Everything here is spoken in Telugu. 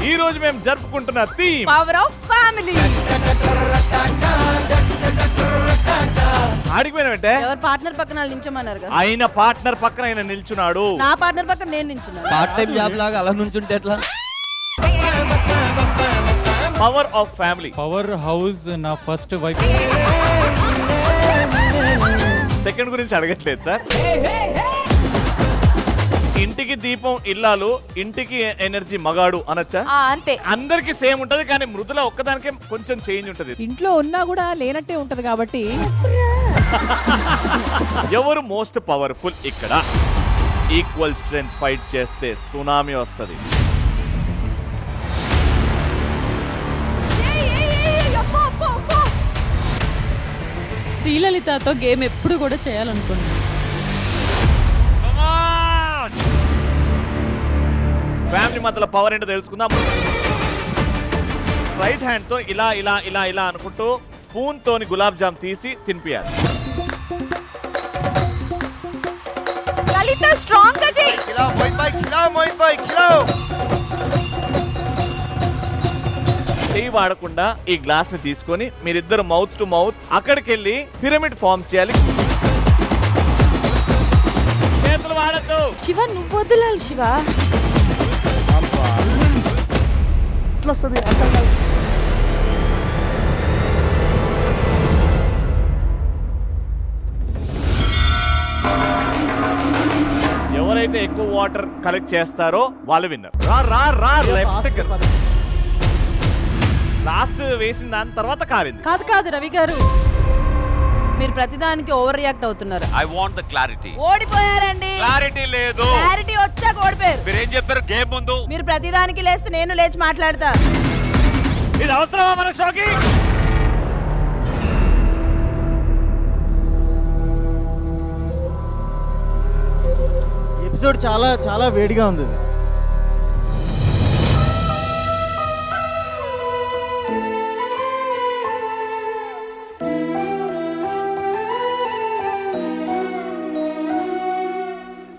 ఈ రోజు మేము జరుపుకుంటున్న థీమ్ పవర్ ఆఫ్ ఫ్యామిలీ. ఆడిపోయినట్టే ఎవరు పార్ట్నర్ పక్కన వాళ్ళు నించోమన్నారు కదా, ఆయన పార్ట్నర్ పక్కన ఆయన నిల్చున్నాడు. నా పార్ట్నర్ పక్కన నేను నించున్నాను. పార్ట్ టైం జాబ్ లాగా అలా నుంచుంటే ఎట్లా? Power of family. Power house నా ఫస్ట్ వైఫ్. సెకండ్ గురించి అడగట్లేదు సార్. ఇంటికి దీపం ఇల్లాలు, ఇంటికి ఎనర్జీ మగాడు అనొచ్చా? అంతే. అందరికి సేమ్ ఉంటది కానీ మృదుల ఒక్కదానికే కొంచెం చేంజ్ ఉంటది. ఇంట్లో ఉన్నా కూడా లేనట్టే ఉంటది కాబట్టి ఎవరు మోస్ట్ పవర్ఫుల్ ఇక్కడ? ఈక్వల్ స్ట్రెంత్ ఫైట్ చేస్తే సునామీ వస్తది. శ్రీలలితతో గేమ్ ఎప్పుడు కూడా చేయాలనుకున్నాను. ఫ్యామిలీ మధ్యలో పవర్ ఏంటో తెలుసుకుందాం. రైట్ హ్యాండ్ తో ఇలా ఇలా ఇలా ఇలా అనుకుంటూ స్పూన్ తోని గులాబ్ జామ్ తీసి తినిపియాలి. లలిత స్ట్రాంగ్ గా చెయ్. ఖిలాओ మోహిత్ భాయ్, ఖిలాओ మోహిత్ భాయ్, ఖిలాओ. చెయ్యి వాడకుండా ఈ గ్లాస్ ని తీసుకొని మీరిద్దరు మౌత్ టు మౌత్ అక్కడికి వెళ్ళి పిరమిడ్ ఫార్మ్ చేయాలి. చేతులు వాడద్దు. శివ నువ్వు వదిలాలి శివ. ఎవరైతే ఎక్కువ వాటర్ కలెక్ట్ చేస్తారో వాళ్ళు విన్నర్. రా రా రా లెఫ్ట్. లాస్ట్ వేసిన దాని తర్వాత కారింది. కాదు కాదు రవి గారు, మీరు ప్రతిదానికి ఓవర్ రియాక్ట్ అవుతున్నారు. I want the clarity. ఓడిపోయారండి. క్లారిటీ లేదు. క్లారిటీ వచ్చాక ఓడిపోయారు. మీరేం చెప్పారు గేమ్ ముందు? మీరు ప్రతిదానికి లేస్తే నేను లేచి మాట్లాడతా. ఇది అవసరమా మన షోకి? ఎపిసోడ్ చాలా చాలా వేడిగా ఉంది.